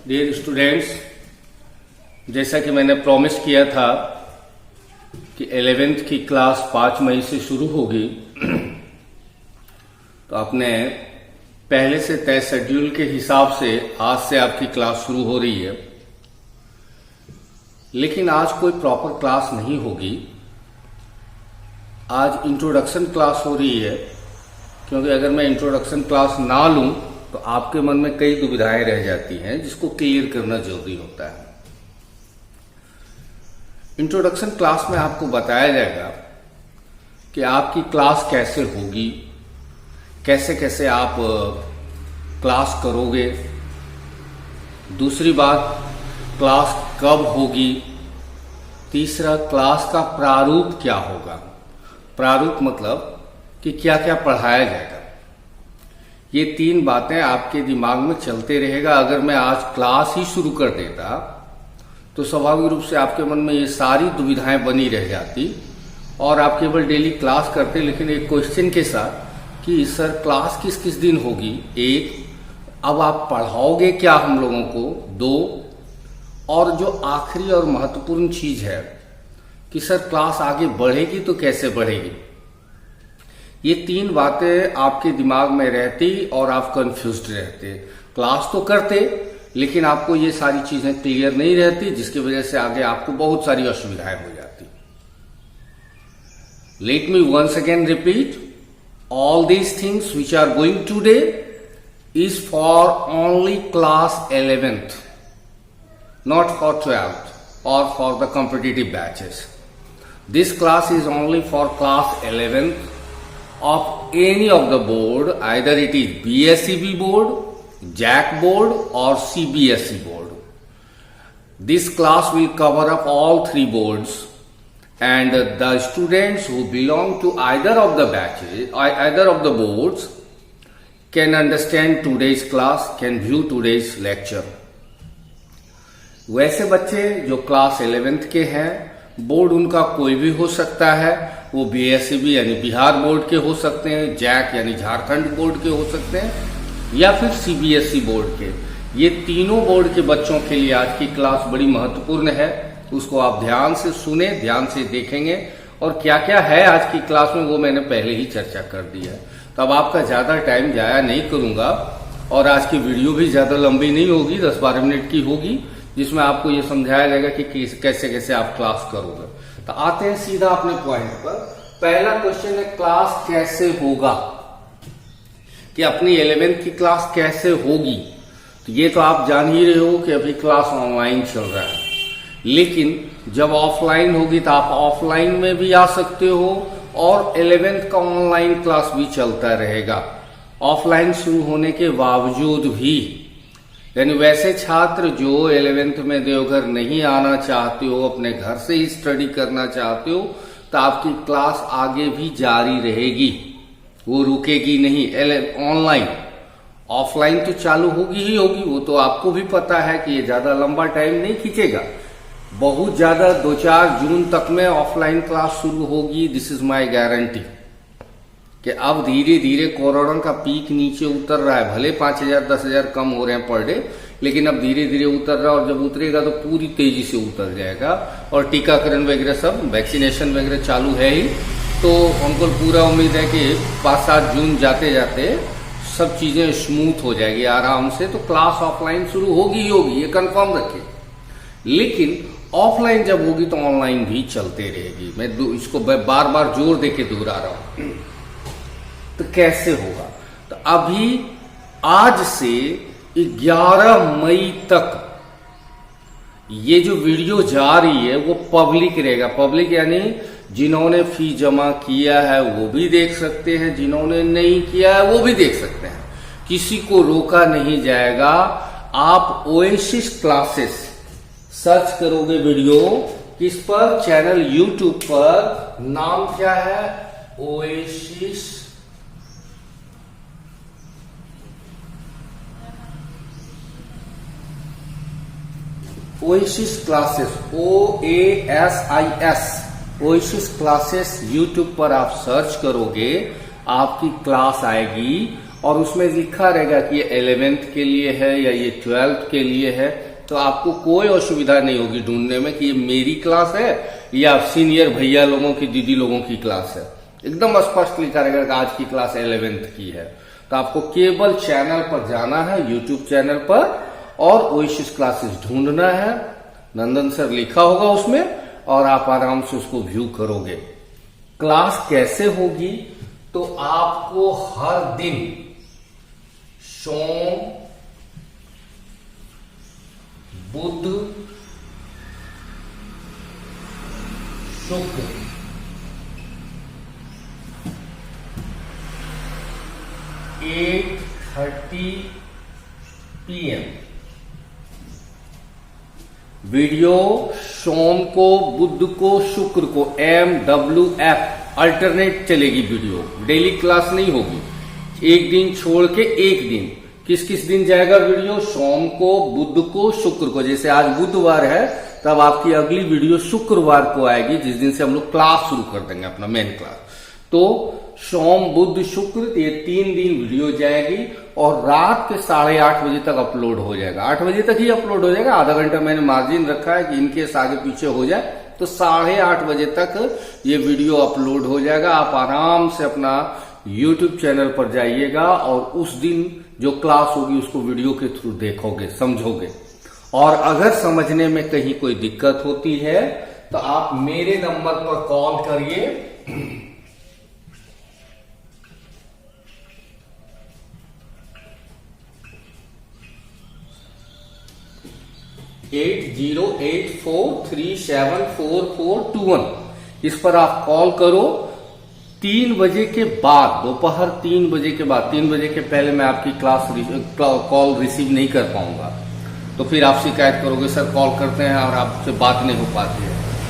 Dear students, जैसा कि मैंने प्रॉमिस किया था कि 11th की क्लास 5 मई से शुरू होगी, तो अपने पहले से तय शेड्यूल के हिसाब से आज से आपकी क्लास शुरू हो रही है। लेकिन आज कोई प्रॉपर क्लास नहीं होगी। आज इंट्रोडक्शन क्लास हो रही है, क्योंकि अगर मैं इंट्रोडक्शन क्लास ना लूं तो आपके मन में कई दुविधाएं रह जाती हैं जिसको क्लियर करना जरूरी होता है। इंट्रोडक्शन क्लास में आपको बताया जाएगा कि आपकी क्लास कैसे होगी, कैसे कैसे आप क्लास करोगे। दूसरी बात, क्लास कब होगी। तीसरा, क्लास का प्रारूप क्या होगा। प्रारूप मतलब कि क्या क्या पढ़ाया जाएगा। ये 3 बातें आपके दिमाग में चलते रहेगा। अगर मैं आज क्लास ही शुरू कर देता तो स्वाभाविक रूप से आपके मन में ये सारी दुविधाएं बनी रह जाती और आप केवल डेली क्लास करते, लेकिन एक क्वेश्चन के साथ कि सर क्लास किस किस दिन होगी। 1, अब आप पढ़ाओगे क्या हम लोगों को। 2, और जो आखिरी और महत्वपूर्ण चीज है कि सर क्लास आगे बढ़ेगी तो कैसे बढ़ेगी। ये 3 बातें आपके दिमाग में रहती और आप कंफ्यूज्ड रहते। क्लास तो करते, लेकिन आपको ये सारी चीजें क्लियर नहीं रहती, जिसकी वजह से आगे आपको बहुत सारी असुविधाएं हो जाती। Let me once again repeat, all these things which are going today is for only class 11th, not for 12th or for the competitive batches. This class is only for class 11th of any of the board, either it is BSEB board, JAC board or CBSE board. This class will cover up all 3 boards, and the students who belong to either of the batches, either of the boards can understand today's class, can view today's lecture. वैसे बच्चे जो class 11th के हैं, board उनका कोई भी हो सकता है। वो बीएसईबी यानी बिहार बोर्ड के हो सकते हैं, जैक यानी झारखंड बोर्ड के हो सकते हैं, या फिर सीबीएसई बोर्ड के। ये तीनों बोर्ड के बच्चों के लिए आज की क्लास बड़ी महत्वपूर्ण है। उसको आप ध्यान से सुने, ध्यान से देखेंगे, और क्या क्या है आज की क्लास में वो मैंने पहले ही चर्चा कर दी है। तो अब आपका ज्यादा टाइम जाया नहीं करूंगा, और आज की वीडियो भी ज्यादा लंबी नहीं होगी, 10-12 मिनट की होगी, जिसमें आपको ये समझाया जाएगा कि कैसे कैसे आप क्लास करोगे। तो आते हैं सीधा अपने पॉइंट पर। पहला क्वेश्चन है, क्लास कैसे होगा, कि अपनी 11th की क्लास कैसे होगी। तो ये तो आप जान ही रहे हो कि अभी क्लास ऑनलाइन चल रहा है, लेकिन जब ऑफलाइन होगी तो आप ऑफलाइन में भी आ सकते हो, और 11th का ऑनलाइन क्लास भी चलता रहेगा ऑफलाइन शुरू होने के बावजूद भी। यानी वैसे छात्र जो 11th में देवघर नहीं आना चाहते हो, अपने घर से ही स्टडी करना चाहते हो, तो आपकी क्लास आगे भी जारी रहेगी, वो रुकेगी नहीं। ऑनलाइन, ऑफलाइन तो चालू होगी ही होगी, वो तो आपको भी पता है कि ये ज्यादा लंबा टाइम नहीं खींचेगा। बहुत ज्यादा 2-4 जून तक में ऑफलाइन क्लास शुरू होगी। दिस इज माय गारंटी कि अब धीरे धीरे कोरोना का पीक नीचे उतर रहा है। भले 5,000-10,000 कम हो रहे हैं पर डे, लेकिन अब धीरे धीरे उतर रहा है, और जब उतरेगा तो पूरी तेजी से उतर जाएगा। और टीकाकरण वगैरह सब, वैक्सीनेशन वगैरह चालू है ही, तो हमको पूरा उम्मीद है कि 5-7 जून जाते जाते सब चीजें स्मूथ हो जाएगी आराम से। तो क्लास ऑफलाइन शुरू होगी ही होगी, ये कंफर्म रखिए। लेकिन ऑफलाइन जब होगी तो ऑनलाइन भी चलते रहेगी। मैं इसको बार बार जोर देके दोहरा रहा हूं। तो कैसे होगा, तो अभी आज से 11 मई तक ये जो वीडियो जा रही है वो पब्लिक रहेगा। पब्लिक यानी जिन्होंने फी जमा किया है वो भी देख सकते हैं, जिन्होंने नहीं किया है वो भी देख सकते हैं, किसी को रोका नहीं जाएगा। आप ओएसिस क्लासेस सर्च करोगे वीडियो, किस पर, चैनल यूट्यूब पर, नाम क्या है, oasis classes, OASIS, oasis classes YouTube पर आप सर्च करोगे, आपकी क्लास आएगी और उसमें लिखा रहेगा कि ये 11th के लिए है या ये 12th के लिए है, तो आपको कोई असुविधा नहीं होगी ढूंढने में कि ये मेरी क्लास है या सीनियर भैया लोगों की, दीदी लोगों की क्लास है। एकदम स्पष्ट लिखा रहेगा कि आज की क्लास 11th की है। तो आपको केवल चैनल पर जाना है, यूट्यूब चैनल पर, और ओएसिस क्लासेस ढूंढना है। नंदन सर लिखा होगा उसमें और आप आराम से उसको व्यू करोगे। क्लास कैसे होगी, तो आपको हर दिन सोम, बुध, शुक्र, 8:30 PM वीडियो, सोम को, बुध को, शुक्र को MWF अल्टरनेट चलेगी वीडियो। डेली क्लास नहीं होगी, एक दिन छोड़ के एक दिन। किस किस दिन जाएगा वीडियो? सोम को, बुध को, शुक्र को। जैसे आज बुधवार है तब आपकी अगली वीडियो शुक्रवार को आएगी, जिस दिन से हम लोग क्लास शुरू कर देंगे, अपना मेन क्लास। तो सोम, बुध, शुक्र, ये 3 दिन वीडियो जाएगी और रात के 8:30 बजे तक अपलोड हो जाएगा। 8 बजे तक ही अपलोड हो जाएगा। आधा घंटा मैंने मार्जिन रखा है कि इनकेस आगे पीछे हो जाए तो 8:30 बजे तक ये वीडियो अपलोड हो जाएगा। आप आराम से अपना यूट्यूब चैनल पर जाइएगा और उस दिन जो क्लास होगी उसको वीडियो के थ्रू देखोगे, समझोगे। और अगर समझने में कहीं कोई दिक्कत होती है तो आप मेरे नंबर पर कॉल करिए। 8084374421 इस पर आप कॉल करो। 3 बजे के बाद, दोपहर 3 बजे के बाद, 3 बजे के पहले मैं आपकी कॉल रिसीव नहीं कर पाऊंगा। तो फिर आप शिकायत करोगे सर कॉल करते हैं और आपसे बात नहीं हो पाती है।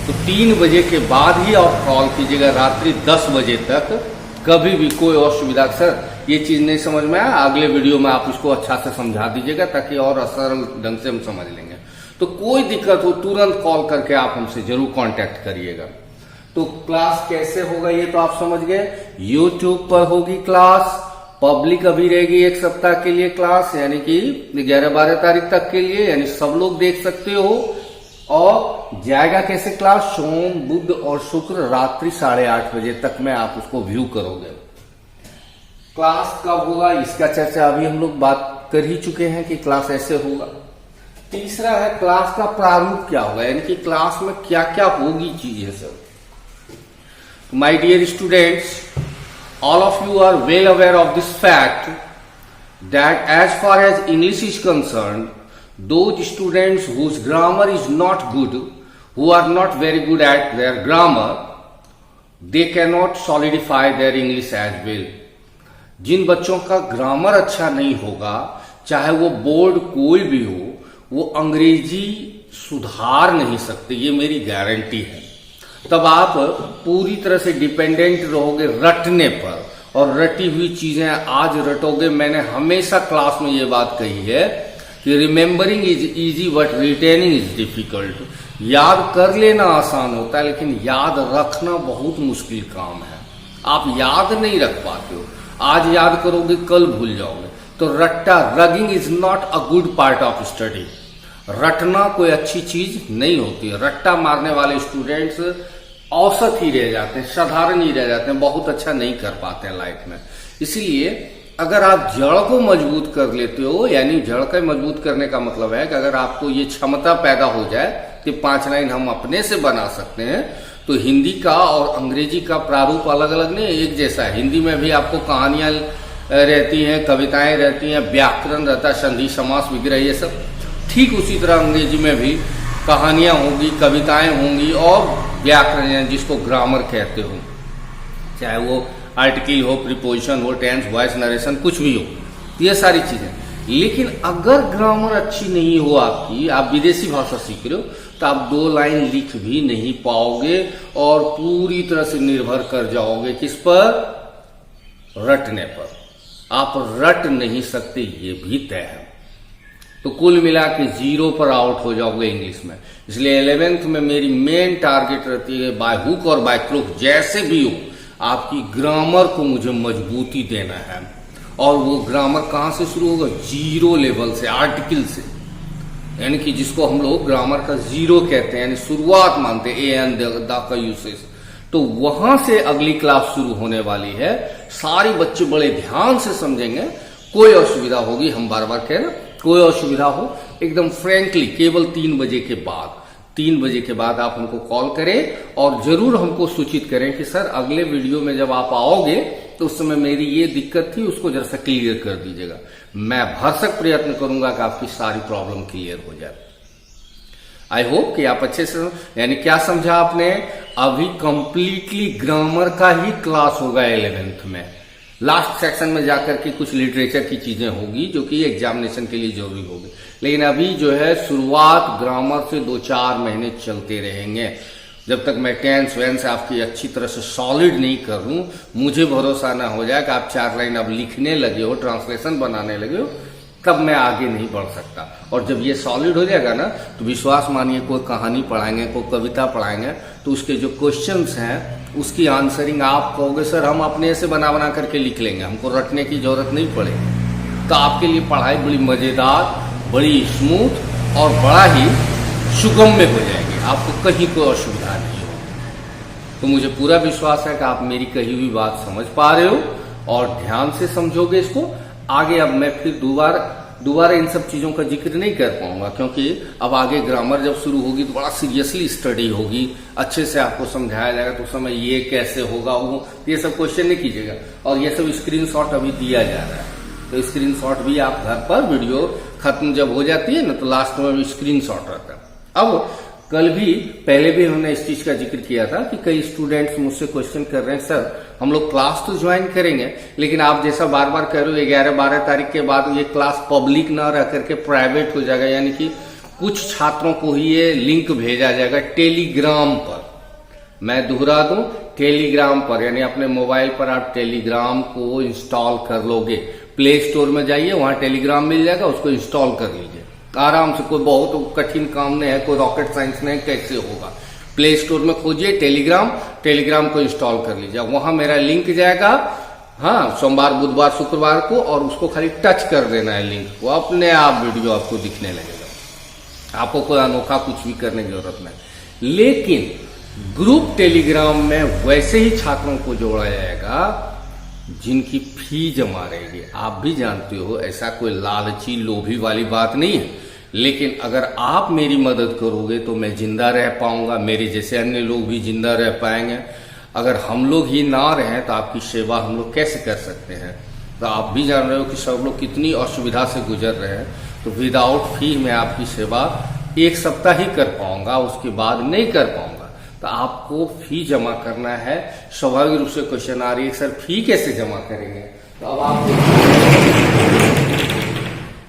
तो 3 बजे के बाद ही आप कॉल कीजिएगा, रात्रि 10 बजे तक। कभी भी कोई असुविधा, सर ये चीज नहीं समझ में आया, अगले वीडियो में आप इसको अच्छा से समझा दीजिएगा ताकि और सरल ढंग से हम समझ लेंगे। तो कोई दिक्कत हो तुरंत कॉल करके आप हमसे जरूर कांटेक्ट करिएगा। तो क्लास कैसे होगा ये तो आप समझ गए। यूट्यूब पर होगी क्लास, पब्लिक अभी रहेगी 1 सप्ताह के लिए क्लास, यानी कि 11-12 तारीख तक के लिए, यानी सब लोग देख सकते हो। और जाएगा कैसे क्लास? सोम, बुध और शुक्र रात्रि 8:30 बजे तक में आप उसको व्यू करोगे। क्लास कब होगा इसका चर्चा अभी हम लोग बात कर ही चुके हैं कि क्लास ऐसे होगा। तीसरा है क्लास का प्रारूप क्या होगा, यानी कि क्लास में क्या क्या होगी चीजें सब। My dear students, all of you are well aware of this fact that as far as English is concerned, those students whose grammar is not good, who are not very good at their grammar, they cannot solidify their English as well. जिन बच्चों का grammar अच्छा नहीं होगा, चाहे वो board कोई भी हो, वो अंग्रेजी सुधार नहीं सकते, ये मेरी गारंटी है। तब आप पूरी तरह से डिपेंडेंट रहोगे रटने पर, और रटी हुई चीजें आज रटोगे। मैंने हमेशा क्लास में ये बात कही है कि remembering is easy but retaining is difficult. याद कर लेना आसान होता है लेकिन याद रखना बहुत मुश्किल काम है। आप याद नहीं रख पाते हो, आज याद करोगे कल भूल जाओगे। तो ragging is not a good part of study. रटना कोई अच्छी चीज नहीं होती है। रट्टा मारने वाले स्टूडेंट्स औसत ही रह जाते हैं, साधारण ही रह जाते हैं, बहुत अच्छा नहीं कर पाते हैं लाइफ में। इसलिए अगर आप जड़ को मजबूत कर लेते हो, यानी जड़ का मजबूत करने का मतलब है कि अगर आपको ये क्षमता पैदा हो जाए कि 5 लाइन हम अपने से बना सकते हैं, तो हिंदी का और अंग्रेजी का प्रारूप अलग अलग नहीं, एक जैसा है। हिंदी में भी आपको कहानियां रहती हैं, कविताएं रहती हैं, व्याकरण रहता है, संधि समास वगैरह ये सब। ठीक उसी तरह अंग्रेजी में भी कहानियां होंगी, कविताएं होंगी और व्याकरण जिसको ग्रामर कहते हो, चाहे वो आर्टिकल हो, प्रीपोजिशन हो, टेंस, वॉइस, नरेशन, कुछ भी हो, ये सारी चीजें। लेकिन अगर ग्रामर अच्छी नहीं हो आपकी, आप विदेशी भाषा सीख रहे हो, तो आप 2 लाइन लिख भी नहीं पाओगे और पूरी तरह से निर्भर कर जाओगे किस पर? रटने पर। आप रट नहीं सकते, ये भी तय है। तो कुल मिला के 0 पर आउट हो जाओगे इंग्लिश में। इसलिए 11th में मेरी मेन टारगेट रहती है, बाय हुक और बाय क्रुक जैसे भी हो, आपकी ग्रामर को मुझे मजबूती देना है। और वो ग्रामर कहाँ से शुरू होगा? जीरो लेवल से, आर्टिकल से, यानी कि जिसको हम लोग ग्रामर का जीरो कहते हैं, यानी शुरुआत मानते हैं, ए एंड द का यूसेज। तो वहां से अगली क्लास शुरू होने वाली है। सारे बच्चे बड़े ध्यान से समझेंगे। कोई असुविधा होगी, हम बार बार कह रहे हैं, कोई असुविधा हो एकदम फ्रेंकली केवल 3 बजे के बाद, 3 बजे के बाद आप हमको कॉल करें और जरूर हमको सूचित करें कि सर अगले वीडियो में जब आप आओगे तो उस समय मेरी ये दिक्कत थी, उसको जरा सा क्लियर कर दीजिएगा। मैं भरसक प्रयत्न करूंगा कि आपकी सारी प्रॉब्लम क्लियर हो जाए। आई होप कि आप अच्छे से, यानी क्या समझा आपने? अभी कंप्लीटली ग्रामर का ही क्लास होगा 11th में। लास्ट सेक्शन में जाकर के कुछ लिटरेचर की चीजें होगी जो कि एग्जामिनेशन के लिए जरूरी होगी, लेकिन अभी जो है शुरुआत ग्रामर से 2-4 महीने चलते रहेंगे। जब तक मैं टेंस वेंस आपकी अच्छी तरह से सॉलिड नहीं कर लूं, मुझे भरोसा ना हो जाए कि आप 4 लाइन अब लिखने लगे हो, ट्रांसलेशन बनाने लगे हो, तब मैं आगे नहीं बढ़ सकता। और जब ये सॉलिड हो जाएगा ना, तो विश्वास मानिए कोई कहानी पढ़ाएंगे, कोई कविता पढ़ाएंगे, तो उसके जो क्वेश्चंस हैं उसकी आंसरिंग आप कहोगे सर हम अपने से बना बना करके लिख लेंगे, हमको रटने की जरूरत नहीं पड़ेगी। तो आपके लिए पढ़ाई बड़ी मजेदार, बड़ी स्मूथ और बड़ा ही सुगम्य हो जाएगी, आपको कहीं कोई असुविधा नहीं होगी। तो मुझे पूरा विश्वास है कि आप मेरी कही हुई बात समझ पा रहे हो और ध्यान से समझोगे इसको। आगे अब मैं फिर दोबारा इन सब चीजों का जिक्र नहीं कर पाऊंगा, क्योंकि अब आगे ग्रामर जब शुरू होगी तो बड़ा सीरियसली स्टडी होगी, अच्छे से आपको समझाया जाएगा। तो उस समय ये कैसे होगा, वो ये सब क्वेश्चन नहीं कीजिएगा। और ये सब स्क्रीनशॉट अभी दिया जा रहा है, तो स्क्रीनशॉट भी आप घर पर वीडियो खत्म जब हो जाती है ना, तो लास्ट में स्क्रीनशॉट रहता है। अब कल भी, पहले भी हमने इस चीज का जिक्र किया था कि कई स्टूडेंट्स मुझसे क्वेश्चन कर रहे हैं सर हम लोग क्लास तो ज्वाइन करेंगे, लेकिन आप जैसा बार बार कह रहे हो 11-12 तारीख के बाद ये क्लास पब्लिक ना रह करके प्राइवेट हो जाएगा, यानी कि कुछ छात्रों को ही ये लिंक भेजा जाएगा टेलीग्राम पर। मैं दोहरा दूं, टेलीग्राम पर, यानी अपने मोबाइल पर आप टेलीग्राम को इंस्टॉल कर लोगे। प्ले स्टोर में जाइए, वहां टेलीग्राम मिल जाएगा, उसको इंस्टॉल कर लीजिए आराम से। कोई बहुत कठिन काम नहीं है, कोई रॉकेट साइंस नहीं, कैसे होगा। प्ले स्टोर में खोजिए टेलीग्राम को इंस्टॉल कर लीजिए। वहां मेरा लिंक जाएगा, हाँ, सोमवार बुधवार शुक्रवार को, और उसको खाली टच कर देना है लिंक को, अपने आप वीडियो आपको दिखने लगेगा। आपको कोई अनोखा कुछ भी करने की जरूरत नहीं। लेकिन ग्रुप टेलीग्राम में वैसे ही छात्रों को जोड़ा जाएगा जिनकी फी जमा रहेगी। आप भी जानते हो ऐसा कोई लालची लोभी वाली बात नहीं है, लेकिन अगर आप मेरी मदद करोगे तो मैं जिंदा रह पाऊंगा, मेरे जैसे अन्य लोग भी जिंदा रह पाएंगे। अगर हम लोग ही ना रहें तो आपकी सेवा हम लोग कैसे कर सकते हैं? तो आप भी जान रहे हो कि सब लोग कितनी असुविधा से गुजर रहे हैं। तो विदाउट फी मैं आपकी सेवा 1 सप्ताह ही कर पाऊंगा, उसके बाद नहीं कर पाऊंगा। तो आपको फी जमा करना है। स्वाभाविक रूप से क्वेश्चन आ रही है सर फी कैसे जमा करेंगे? तो अब आपको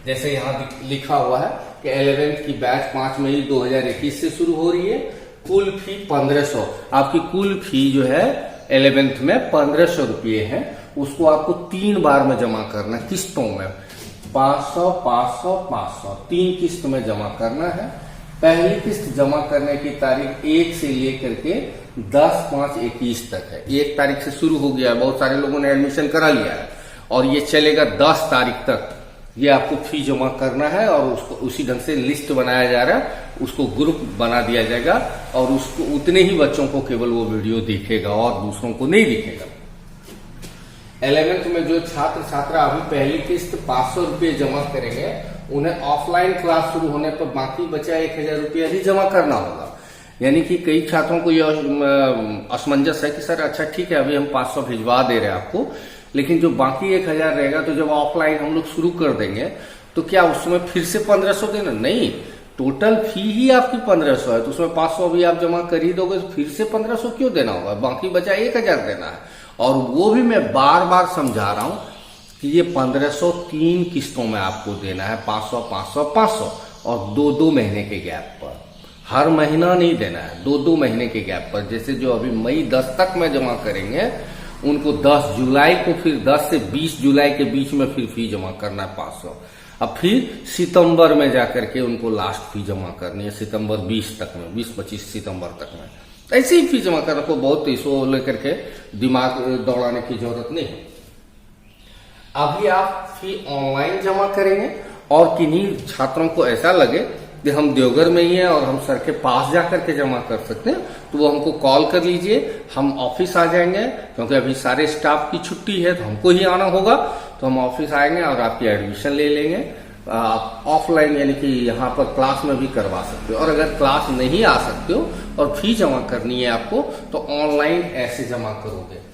जैसे यहाँ लिखा हुआ है कि 11th की बैच 5 मई 2021 से शुरू हो रही है। कुल फी 1500, आपकी कुल फी जो है 11th में 1500 रुपये है। उसको आपको 3 बार में जमा करना है, किस्तों में 500, 500, 500, 3 किस्त में जमा करना है। पहली किस्त जमा करने की तारीख 1 से लेकर के 10/5/21 तक है। 1 तारीख से शुरू हो गया है, बहुत सारे लोगों ने एडमिशन करा लिया है और ये चलेगा 10 तारीख तक। ये आपको फी जमा करना है और उसको उसी ढंग से लिस्ट बनाया जा रहा है, उसको ग्रुप बना दिया जाएगा और उसको उतने ही बच्चों को केवल वो वीडियो दिखेगा और दूसरों को नहीं दिखेगा। 11th में जो छात्र छात्रा अभी पहली किस्त 500 रुपये जमा करेंगे, उन्हें ऑफलाइन क्लास शुरू होने पर बाकी बचा 1000 रुपया ही जमा करना होगा। यानी कि कई छात्रों को यह असमंजस है कि सर अच्छा ठीक है अभी हम 500 भिजवा दे रहे हैं आपको, लेकिन जो बाकी 1000 रहेगा तो जब ऑफलाइन हम लोग शुरू कर देंगे तो क्या उसमें फिर से 1500 देना? नहीं, टोटल फी ही आपकी 1500 है, तो उसमें 500 भी आप जमा कर ही दोगे तो फिर से 1500 क्यों देना होगा? बाकी बचा 1000 देना है। और वो भी मैं बार बार समझा रहा हूं कि ये 1500 3 किस्तों में आपको देना है, 500, 500, 500 और 2-2 महीने के गैप पर। हर महीना नहीं देना है, 2-2 महीने के गैप पर। जैसे जो अभी मई 10 तक में जमा करेंगे उनको 10 जुलाई को, फिर 10 से 20 जुलाई के बीच में फिर फी जमा करना है 500। अब फिर सितंबर में जाकर के उनको लास्ट फी जमा करनी है, सितंबर 20 तक में, 20-25 सितंबर तक में। ऐसे ही फी जमा करने को बहुत इसको लेकर के दिमाग दौड़ाने की जरूरत नहीं है। अभी आप फी ऑनलाइन जमा करेंगे और किन्हीं छात्रों को ऐसा लगे कि हम देवघर में ही हैं और हम सर के पास जाकर के जमा कर सकते हैं, तो वो हमको कॉल कर लीजिए, हम ऑफिस आ जाएंगे। क्योंकि अभी सारे स्टाफ की छुट्टी है तो हमको ही आना होगा, तो हम ऑफिस आएंगे और आपकी एडमिशन ले लेंगे। आप ऑफलाइन यानी कि यहाँ पर क्लास में भी करवा सकते हो, और अगर क्लास नहीं आ सकते हो और फी जमा करनी है आपको, तो ऑनलाइन ऐसे जमा करोगे।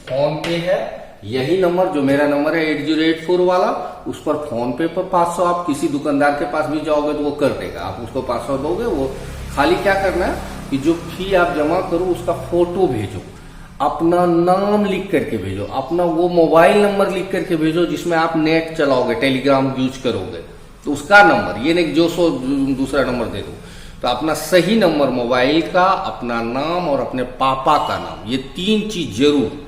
फोन पे है, यही नंबर जो मेरा नंबर है 8084 वाला, उस पर फोन पे पर 500, आप किसी दुकानदार के पास भी जाओगे तो वो कर देगा, आप उसको 500 दोगे। वो खाली क्या करना है कि जो फी आप जमा करो उसका फोटो भेजो, अपना नाम लिख करके भेजो, अपना वो मोबाइल नंबर लिख करके भेजो जिसमें आप नेट चलाओगे, टेलीग्राम यूज करोगे, तो उसका नंबर, ये नहीं 200 दूसरा नंबर दे दो। तो अपना सही नंबर मोबाइल का, अपना नाम और अपने पापा का नाम, ये 3 चीज जरूर,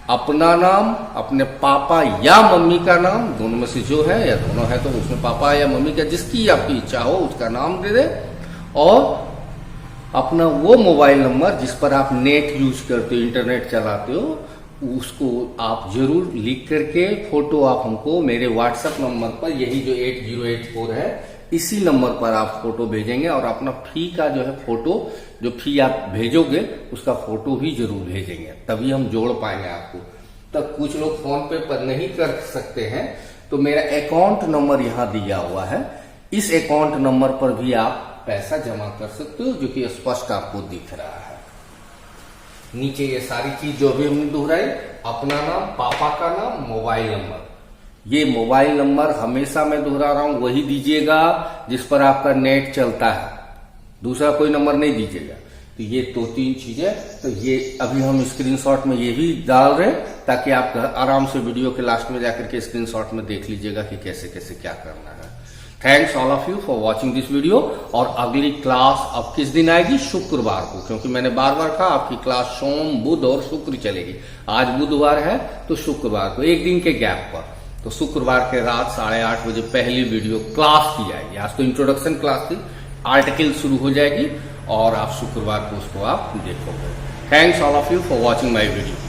अपना नाम, अपने पापा या मम्मी का नाम, दोनों में से जो है, या दोनों है तो उसमें पापा या मम्मी का जिसकी आपकी इच्छा हो उसका नाम दे दे, और अपना वो मोबाइल नंबर जिस पर आप नेट यूज करते हो, इंटरनेट चलाते हो, उसको आप जरूर लिख करके फोटो आप हमको मेरे व्हाट्सएप नंबर पर, यही जो 8084 है, इसी नंबर पर आप फोटो भेजेंगे। और अपना फी का जो है फोटो, जो फी आप भेजोगे उसका फोटो भी जरूर भेजेंगे, तभी हम जोड़ पाएंगे आपको। तब कुछ लोग फोन पे पर नहीं कर सकते हैं, तो मेरा अकाउंट नंबर यहाँ दिया हुआ है, इस अकाउंट नंबर पर भी आप पैसा जमा कर सकते हो, जो कि स्पष्ट आपको दिख रहा है। नीचे ये सारी चीज जो भी हमने दोहराई, अपना नाम, पापा का नाम, मोबाइल नंबर, ये मोबाइल नंबर हमेशा मैं दोहरा रहा हूं वही दीजिएगा जिस पर आपका नेट चलता है, दूसरा कोई नंबर नहीं दीजिएगा। तो ये 2-3 चीजें, तो ये अभी हम स्क्रीनशॉट में ये भी डाल रहे हैं, ताकि आप आराम से वीडियो के लास्ट में जाकर के स्क्रीनशॉट में देख लीजिएगा कि कैसे कैसे क्या करना है। Thanks all of you for watching this video. और अगली क्लास अब किस दिन आएगी? शुक्रवार को, क्योंकि मैंने बार बार कहा आपकी क्लास सोम, बुध और शुक्र चलेगी। आज बुधवार है तो शुक्रवार को, एक दिन के गैप पर, तो शुक्रवार के रात 8:30 बजे पहली वीडियो क्लास की जाएगी। आज तो इंट्रोडक्शन क्लास थी, आर्टिकल शुरू हो जाएगी और आप शुक्रवार को उसको आप देखोगे। Thanks all of you for watching my video.